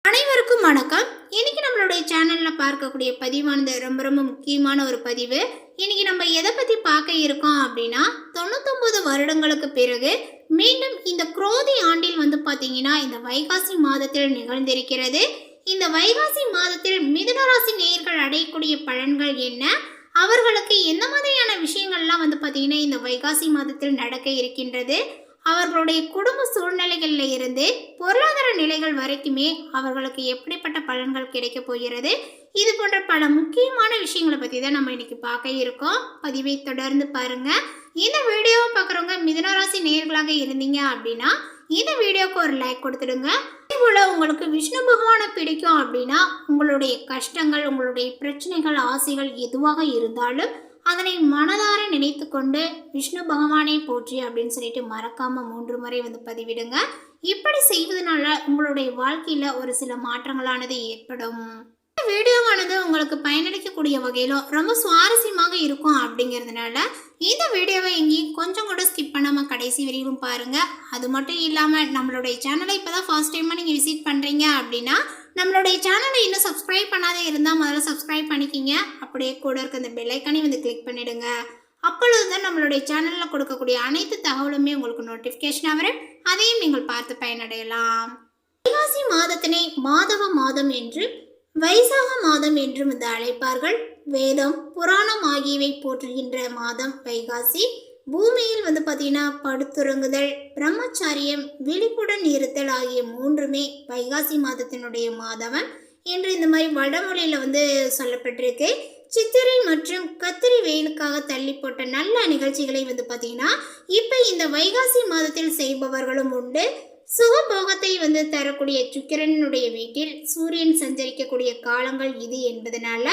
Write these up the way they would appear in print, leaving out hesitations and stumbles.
அனைவருக்கும் வணக்கம். இன்னைக்கு நம்மளுடைய சேனல்ல பார்க்கக்கூடிய பதிவானது ரொம்ப முக்கியமான ஒரு பதிவு. இன்னைக்கு நம்ம எதை பத்தி பார்க்க இருக்கோம் அப்படின்னா 99 வருடங்களுக்கு பிறகு மீண்டும் இந்த குரோதி ஆண்டில் பாத்தீங்கன்னா இந்த வைகாசி மாதத்தில் நிகழ்ந்திருக்கிறது. இந்த வைகாசி மாதத்தில் மிதுன ராசி நேயர்கள் அடையக்கூடிய பலன்கள் என்ன, அவர்களுக்கு எந்த மாதிரியான விஷயங்கள்லாம் பாத்தீங்கன்னா இந்த வைகாசி மாதத்தில் நடக்க இருக்கின்றது, அவர்களுடைய குடும்ப சூழ்நிலைகளில் இருந்து பொருளாதார நிலைகள் வரைக்குமே அவர்களுக்கு எப்படிப்பட்ட பலன்கள் கிடைக்க போகிறது, இது போன்ற பல முக்கியமான விஷயங்களை பற்றி தான் நம்ம இன்னைக்கு பார்க்க இருக்கோம். பதிவை தொடர்ந்து பாருங்க. இந்த வீடியோவை பார்க்குறவங்க மிதுனராசி நேயர்களாக இருந்தீங்க அப்படின்னா இந்த வீடியோவுக்கு ஒரு லைக் கொடுத்துடுங்க. இதேபோல் உங்களுக்கு விஷ்ணு பகவானை பிடிக்கும் அப்படின்னா உங்களுடைய கஷ்டங்கள், உங்களுடைய பிரச்சனைகள், ஆசைகள் எதுவாக இருந்தாலும் அதனை மனதார நினைத்து கொண்டு விஷ்ணு பகவானை போற்றி அப்படின்னு சொல்லிட்டு மறக்காம 3 முறை பதிவிடுங்க. இப்படி செய்வதனால உங்களுடைய வாழ்க்கையில ஒரு சில மாற்றங்களானது ஏற்படும். இந்த வீடியோவானது உங்களுக்கு பயனளிக்கக்கூடிய வகையிலும் ரொம்ப சுவாரஸ்யமாக இருக்கும் அப்படிங்கிறதுனால இந்த வீடியோவை எங்கேயும் கொஞ்சம் கூட ஸ்கிப் பண்ணாம கடைசி வரையிலும் பாருங்க. அது மட்டும் இல்லாம நம்மளுடைய சேனலை இப்பதான் ஃபர்ஸ்ட் டைமா நீங்க விசிட் பண்றீங்க அப்படின்னா நம்மளுடைய சேனலை இன்னும் சப்ஸ்கிரைப் பண்ணாத இருந்தால் முதல்ல சப்ஸ்கிரைப் பண்ணிக்கிங்க. அப்படியே கூட இருக்க இந்த பெல் ஐக்கானையும் கிளிக் பண்ணிடுங்க. அப்பொழுது தான் நம்மளுடைய சேனலில் கொடுக்கக்கூடிய அனைத்து தகவலுமே உங்களுக்கு நோட்டிஃபிகேஷனாக வரும். அதையும் நீங்கள் பார்த்து பயனடையலாம். வைகாசி மாதத்தினை மாதவ மாதம் என்று, வைசாக மாதம் என்றும் அழைப்பார்கள். வேதம், புராணம் ஆகியவை போற்றுகின்ற மாதம் வைகாசி. பூமியில் பார்த்தீங்கன்னா படுத்துறங்குதல், பிரம்மச்சாரியம், விழிப்புடன் இருத்தல் ஆகிய 3மே வைகாசி மாதத்தினுடைய மாதவன் என்று இந்த மாதிரி வடமொழியில் சொல்லப்பட்டிருக்கு. சித்திரை மற்றும் கத்திரி வெயிலுக்காக தள்ளி போட்ட நல்ல நிகழ்ச்சிகளை பார்த்தீங்கன்னா இப்போ இந்த வைகாசி மாதத்தில் செய்பவர்களும் உண்டு. சுகபோகத்தை தரக்கூடிய சுக்கிரனுடைய வீட்டில் சூரியன் சஞ்சரிக்கக்கூடிய காலங்கள் இது என்பதனால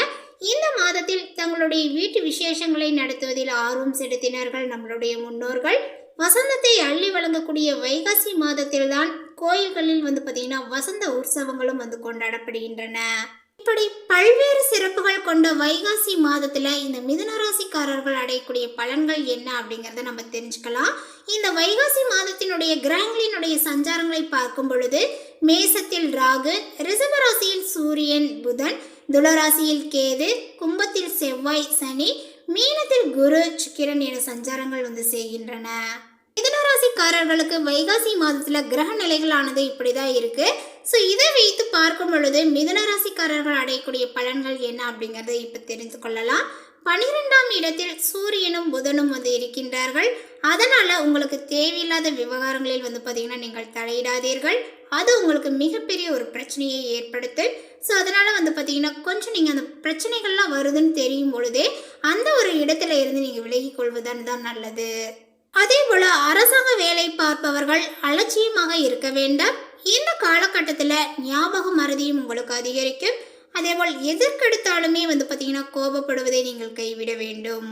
இந்த மாதத்தில் தங்களுடைய வீட்டு விசேஷங்களை நடத்துவதில் ஆர்வம் செலுத்தினார்கள் நம்மளுடைய முன்னோர்கள். வசந்தத்தை அள்ளி வழங்கக்கூடிய வைகாசி மாதத்தில் தான் கோயில்களில் பார்த்தீங்கன்னா வசந்த உற்சவங்களும் கொண்டாடப்படுகின்றன. இப்படி பல்வேறு சிறப்புகள் கொண்ட வைகாசி மாதத்துல இந்த மிதுன ராசிக்காரர்கள் அடையக்கூடிய பலன்கள் என்ன அப்படிங்கறத நம்ம தெரிஞ்சுக்கலாம். இந்த வைகாசி மாதத்தினுடைய கிரகங்களினுடைய சஞ்சாரங்களை பார்க்கும் பொழுது மேசத்தில் ராகு, ரிஷப ராசியில் சூரியன் புதன், துளராசியில் கேது, கும்பத்தில் செவ்வாய் சனி, மீனத்தில் குரு சுக்கிரன் என சஞ்சாரங்கள் செய்கின்றன. மிதுனராசிக்காரர்களுக்கு வைகாசி மாதத்துல கிரக நிலைகளானது இப்படிதான் இருக்கு. ஸோ இதை வைத்து பார்க்கும் பொழுது மிதுனராசிக்காரர்கள் அடையக்கூடிய பலன்கள் என்ன அப்படிங்கறத இப்ப தெரிந்து கொள்ளலாம். 12ஆம் இடத்தில் சூரியனும் புதனும் இருக்கின்றார்கள். அதனால உங்களுக்கு தேவையில்லாத விவகாரங்களில் பார்த்தீங்கன்னா நீங்கள் தலையிடாதீர்கள். அது உங்களுக்கு மிகப்பெரிய ஒரு பிரச்சனையை ஏற்படுத்தும். ஸோ அதனால பார்த்தீங்கன்னா கொஞ்சம் நீங்கள் அந்த பிரச்சனைகள்லாம் வருதுன்னு தெரியும் பொழுதே அந்த ஒரு இடத்துல இருந்து நீங்கள் விலகி கொள்வதுதான் தான் நல்லது. அதே போல அரசாங்க வேலை பார்ப்பவர்கள் அலட்சியமாக இருக்க வேண்டாம். இந்த காலகட்டத்தில் ஞாபக மறதியும் உங்களுக்கு அதிகரிக்கும். அதேபோல் எதற்கெடுத்தாலுமே பார்த்தீங்கன்னா கோபப்படுவதை நீங்கள் கைவிட வேண்டும்.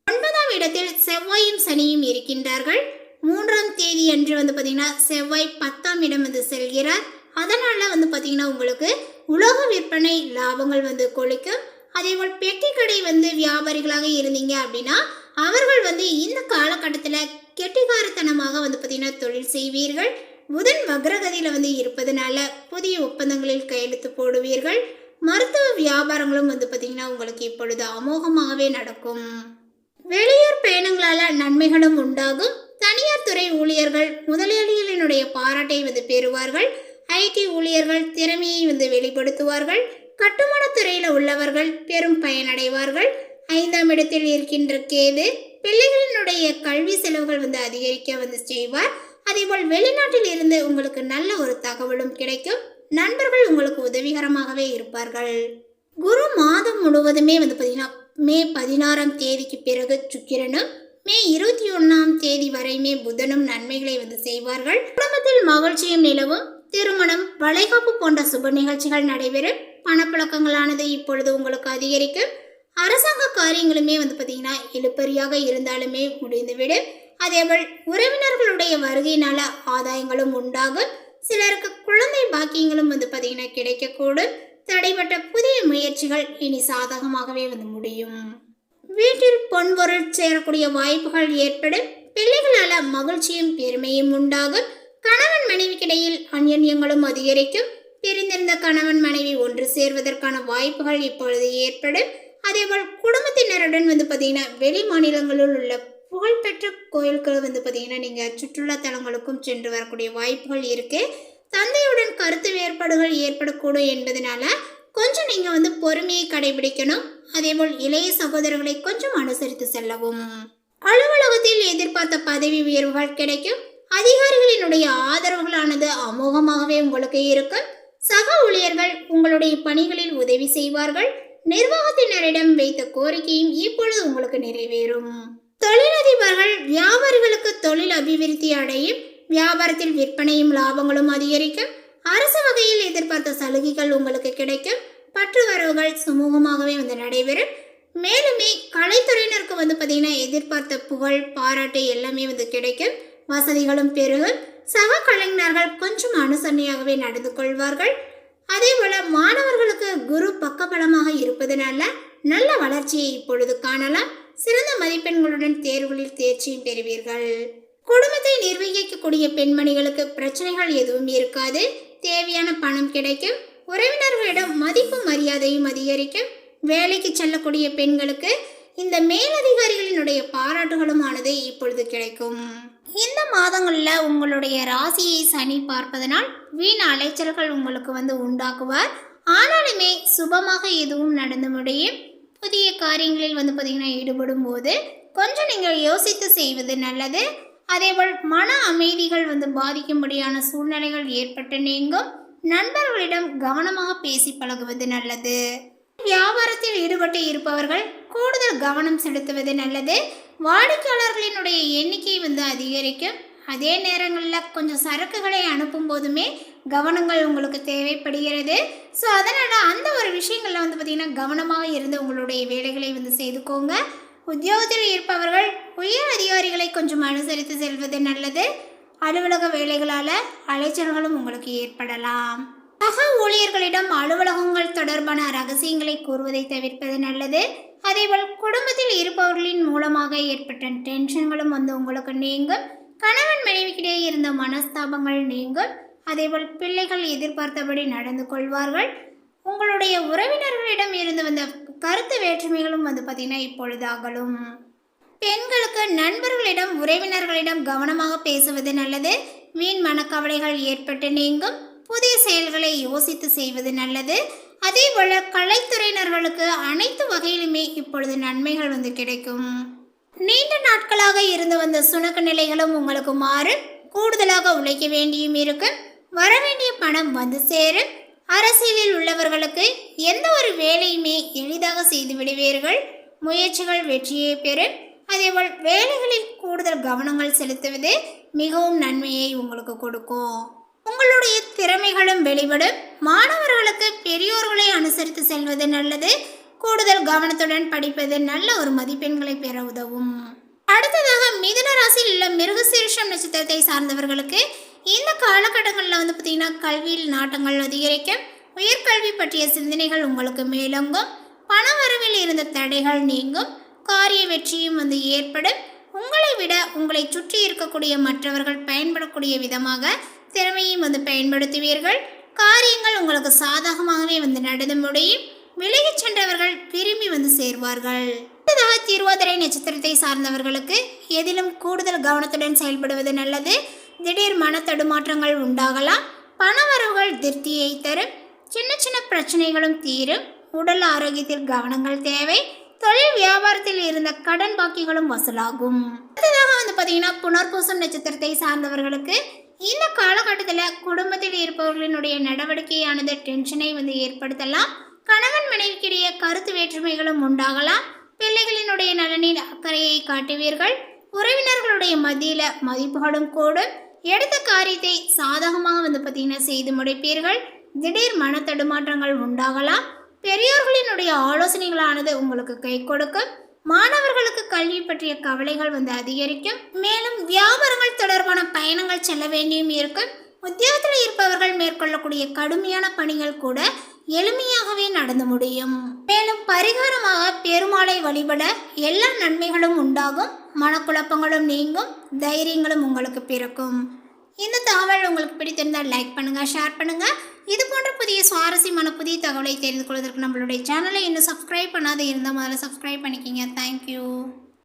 9ஆம் இடத்தில் செவ்வாயும் சனியும் இருக்கின்றார்கள். 3ஆம் தேதி அன்று பார்த்தீங்கன்னா செவ்வாய் 10ஆம் இடம் செல்கிறார். அதனால பார்த்தீங்கன்னா உங்களுக்கு உலோக விற்பனை லாபங்கள் கொளிக்கும். அதேபோல் பெட்டி கடை வியாபாரிகளாக இருந்தீங்க அப்படின்னா அவர்கள் இந்த காலகட்டத்தில் கெட்டிகாரத்தனமாக பார்த்தீங்கன்னா தொழில் செய்வீர்கள். புதன் வக்ரகதியில் இருப்பதனால புதிய ஒப்பந்தங்களில் கையெழுத்து போடுவீர்கள். மருத்துவ வியாபாரங்களும் பார்த்தீங்கன்னா உங்களுக்கு இப்பொழுது அமோகமாகவே நடக்கும். வெளியூர் பயணங்களால நன்மைகளும் உண்டாகும். தனியார் துறை ஊழியர்கள் முதலாளிகளினுடைய பாராட்டை பெறுவார்கள். ஐடி ஊழியர்கள் திறமையை வெளிப்படுத்துவார்கள். கட்டுமான துறையில் உள்ளவர்கள் பெரும் பயனடைவார்கள். 5ஆம் இடத்தில் இருக்கின்ற கேது பிள்ளைகளினுடைய கல்வி செலவுகள் அதிகரிக்க செய்வார். அதேபோல் வெளிநாட்டில் இருந்து உங்களுக்கு நல்ல ஒரு தகவலும் கிடைக்கும். நண்பர்கள் உங்களுக்கு உதவிகரமாகவே இருப்பார்கள். குரு மாதம் முழுவதுமே பார்த்தீங்கன்னா மே 16ஆம் தேதிக்கு பிறகு சுக்கிரனும், மே 21ஆம் தேதி வரையுமே புதனும் நன்மைகளை செய்வார்கள். குடும்பத்தில் மகிழ்ச்சியும் நிலவும். திருமணம், வளைகாப்பு போன்ற சுப நிகழ்ச்சிகள் நடைபெறும். பணப்பழக்கங்களானது இப்பொழுது உங்களுக்கு அதிகரிக்கும். அரசாங்க காரியங்களுமே பார்த்தீங்கன்னா இழுபறியாக இருந்தாலுமே முடிந்துவிடும். அதேபோல் உறவினர்களுடைய வருகையினால ஆதாயங்களும் உண்டாகும். சிலருக்கு குழந்தை பாக்கியங்களும் பார்த்தீங்கன்னா கிடைக்கக்கூடும். தடைபட்ட புதிய முயற்சிகள் இனி சாதகமாகவே முடியும். வீட்டில் பொன்பொருள் சேரக்கூடிய வாய்ப்புகள் ஏற்படும். பிள்ளைகளால் மகிழ்ச்சியும் பெருமையும் உண்டாகும். கணவன் மனைவிக்கிடையில் அந்யோன்யங்களும் அதிகரிக்கும். பிரிந்திருந்த கணவன் மனைவி ஒன்று சேர்வதற்கான வாய்ப்புகள் இப்பொழுது ஏற்படும். அதேபோல் குடும்பத்தினருடன் பார்த்தீங்கன்னா வெளி மாநிலங்களில் உள்ள புகழ்பெற்ற கோயில்கள் பார்த்தீங்கன்னா நீங்கள் சுற்றுலா தலங்களுக்கும் சென்று வரக்கூடிய வாய்ப்புகள் இருக்கு. தந்தையுடன் கருத்து வேறுபாடுகள் ஏற்படக்கூடும் என்பதனால கொஞ்சம் நீங்கள் பொறுமையை கடைபிடிக்கணும். அதேபோல் இளைய சகோதரர்களை கொஞ்சம் அனுசரித்து செல்லவும். அலுவலகத்தில் எதிர்பார்த்த பதவி உயர்வுகள் கிடைக்கும். அதிகாரிகளினுடைய ஆதரவுகளானது அமோகமாகவே உங்களுக்கு இருக்கும். சக ஊழியர்கள் உங்களுடைய பணிகளில் உதவி செய்வார்கள். நிர்வாகத்தினரிடம் வைத்த கோரிக்கையும் இப்பொழுது உங்களுக்கு நிறைவேறும். தொழிலதிபர்கள் வியாபாரிகளுக்கு தொழில் அபிவிருத்தி அடையும். வியாபாரத்தில் விற்பனையும் லாபங்களும் அதிகரிக்கும். அரசு வகையில் எதிர்பார்த்த சலுகைகள் உங்களுக்கு கிடைக்கும். பற்று வரவுகள் சுமூகமாகவே நடைபெறும். மேலுமே கலைத்துறையினருக்கு பார்த்தீங்கன்னா எதிர்பார்த்த புகழ் பாராட்டு எல்லாமே கிடைக்கும். வசதிகளும் பெருகும். சக கலைஞர்கள் கொஞ்சம் அனுசரணையாகவே நடந்து கொள்வார்கள். அதே போல மாணவர்களுக்கு குரு பக்கபலமாக இருப்பதனால நல்ல வளர்ச்சியை இப்பொழுது காணலாம். சிறந்த மதிப்பெண்களுடன் தேர்வுகளில் தேர்ச்சியும் பெறுவீர்கள். குடும்பத்தை நிர்வகிக்கக்கூடிய பெண்மணிகளுக்கு பிரச்சனைகள் எதுவும் இருக்காது. தேவையான பணம் கிடைக்கும். உறவினர்களிடம் மதிப்பு மரியாதையும் அதிகரிக்கும். வேலைக்கு செல்லக்கூடிய பெண்களுக்கு இந்த மேலதிகாரிகளினுடைய பாராட்டுகளும் ஆனது இப்பொழுது கிடைக்கும். இந்த மாதங்களில் உங்களுடைய ராசியை சனி பார்ப்பதனால் வீண் அலைச்சல்கள் உங்களுக்கு உண்டாக்குவார். ஆனாலுமே சுபமாக எதுவும் நடந்து முடியும். புதிய காரியங்களில் பார்த்தீங்கன்னா ஈடுபடும் போது கொஞ்சம் நீங்கள் யோசித்து செய்வது நல்லது. அதேபோல் மன அமைதிகள் பாதிக்கும்படியான சூழ்நிலைகள் ஏற்பட்டு நீங்கும். நண்பர்களிடம் கவனமாக பேசி பழகுவது நல்லது. வியாபாரத்தில் ஈடுபட்டு இருப்பவர்கள் கூடுதல் கவனம் செலுத்துவது நல்லது. வாடிக்கையாளர்களினுடைய எண்ணிக்கை அதிகரிக்கும். அதே நேரங்களில் கொஞ்சம் சரக்குகளை அனுப்பும் போதுமே கவனங்கள் உங்களுக்கு தேவைப்படுகிறது. ஸோ அதனால் அந்த ஒரு விஷயங்களில் பார்த்தீங்கன்னா கவனமாக இருந்து உங்களுடைய வேலைகளை செய்துக்கோங்க. உத்தியோகத்தில் இருப்பவர்கள் உயர் அதிகாரிகளை கொஞ்சம் அனுசரித்து செல்வது நல்லது. அலுவலக வேலைகளால் அலைச்சல்களும் உங்களுக்கு ஏற்படலாம். சக ஊழியர்களிடம் அலுவலகங்கள் தொடர்பான ரகசியங்களை கூறுவதை தவிர்ப்பது நல்லது. அதேபோல் குடும்பத்தில் இருப்பவர்களின் மூலமாக ஏற்பட்ட டென்ஷன்களும் உங்களுக்கு நீங்கும். கணவன் மனைவிக்கிடையே இருந்த மனஸ்தாபங்கள் நீங்கும். அதேபோல் பிள்ளைகள் எதிர்பார்த்தபடி நடந்து கொள்வார்கள். உங்களுடைய உறவினர்களிடம் இருந்து வந்த கருத்து வேற்றுமைகளும் பார்த்தீங்கன்னா இப்பொழுது அகலும். பெண்களுக்கு நண்பர்களிடம் உறவினர்களிடம் கவனமாக பேசுவது நல்லது. வீண் மனக்கவலைகள் ஏற்பட்டு நீங்கும். புதிய செயல்களை யோசித்து செய்வது நல்லது. அதே போல கலைத்துறையினர்களுக்கு அனைத்து வகையிலுமே இப்பொழுது நன்மைகள் கிடைக்கும். நீண்ட நாட்களாக இருந்து வந்த சுணக்க நிலைகளும் உங்களுக்கு மாறும். கூடுதலாக உழைக்க வேண்டியும் இருக்கும். வரவேண்டிய பணம் சேரும். அரசியலில் உள்ளவர்களுக்கு எந்த ஒரு வேலையுமே எளிதாக செய்து விடுவீர்கள். முயற்சிகள் வெற்றியை பெறும். அதேபோல் வேலைகளில் கூடுதல் கவனங்கள் செலுத்துவது மிகவும் நன்மையை உங்களுக்கு கொடுக்கும். உங்களுடைய திறமைகளும் வெளிப்படும். மாணவர்களுக்கு பெரியோர்களை அனுசரித்து செல்வது நல்லது. கூடுதல் கவனத்துடன் படிப்பது நல்ல ஒரு மதிப்பெண்களை பெற உதவும். அடுத்ததாக மிதுன ராசியில் உள்ள மிருகசீரிஷம் நட்சத்திரத்தை சார்ந்தவர்களுக்கு இந்த காலகட்டங்களில் பார்த்தீங்கன்னா கல்வியில் நாட்டங்கள் அதிகரிக்கும். உயர்கல்வி பற்றிய சிந்தனைகள் உங்களுக்கு மேலோங்கும். பண வரவில் இருந்த தடைகள் நீங்கும். காரிய வெற்றியும் ஏற்படும். உங்களை விட உங்களை சுற்றி இருக்கக்கூடிய மற்றவர்கள் பயன்படக்கூடிய விதமாக திறமையும் பயன்படுத்துவீர்கள். காரியங்கள் உங்களுக்கு சாதகமாகவே நடந்து முடியும். விலகிச் சென்றவர்கள் விரும்பி சேர்வார்கள். அடுத்ததாக திருவாதிரை நட்சத்திரத்தை சார்ந்தவர்களுக்கு எதிலும் கூடுதல் கவனத்துடன் செயல்படுவது நல்லது. திடீர் மன தடுமாற்றங்கள் உண்டாகலாம். பணவரவுகள் திருப்தியை தரும். சின்ன சின்ன பிரச்சனைகளும் தீரும். உடல் ஆரோக்கியத்தில் கவனங்கள் தேவை. தொழில் வியாபாரத்தில் இருந்த கடன் பாக்கிகளும் வசூலாகும். அடுத்ததாக பார்த்தீங்கன்னா புனர்பூசம் நட்சத்திரத்தை சார்ந்தவர்களுக்கு இந்த காலகட்டத்தில் குடும்பத்தில் இருப்பவர்களினுடைய நடவடிக்கையானது டென்ஷனை ஏற்படுத்தலாம். கணவன் மனைவிக்கிடையே கருத்து வேற்றுமைகளும் உண்டாகலாம். பிள்ளைகளினுடைய நலனில் அக்கறையை காட்டுவீர்கள். உறவினர்களுடைய மத்தியில் மதிப்புகளும் கூடும். எடுத்த காரியத்தை சாதகமாக பார்த்தீங்கன்னா செய்து முடிப்பீர்கள். திடீர் மன தடுமாற்றங்கள் உண்டாகலாம். பெரியோர்களினுடைய ஆலோசனைகளானது உங்களுக்கு கை கொடுக்கும். மாணவர்களுக்கு கல்வி பற்றிய கவலைகள் அதிகரிக்கும். மேலும் வியாபாரங்கள் தொடர்பான பயணங்கள் செல்ல வேண்டியும் இருக்கும். உத்தியோகத்தில் இருப்பவர்கள் மேற்கொள்ளக்கூடிய கடுமையான பணிகள் கூட எளிமையாகவே நடந்து முடியும். மேலும் பரிகாரமாக பெருமாளை வழிபட எல்லா நன்மைகளும் உண்டாகும். மனக்குழப்பங்களும் நீங்கும். தைரியங்களும் உங்களுக்கு பிறக்கும். இந்த தகவல் உங்களுக்கு பிடித்திருந்தால் லைக் பண்ணுங்க, ஷேர் பண்ணுங்க. இது போன்ற புதிய சுவாரஸ்யமான புதிய தகவலை தெரிந்து கொள்வதற்கு நம்மளுடைய சேனலை இன்னும் சப்ஸ்கிரைப் பண்ணாத இருந்தால் முதல்ல சப்ஸ்கிரைப் பண்ணிக்கிங்க. தேங்க்யூ.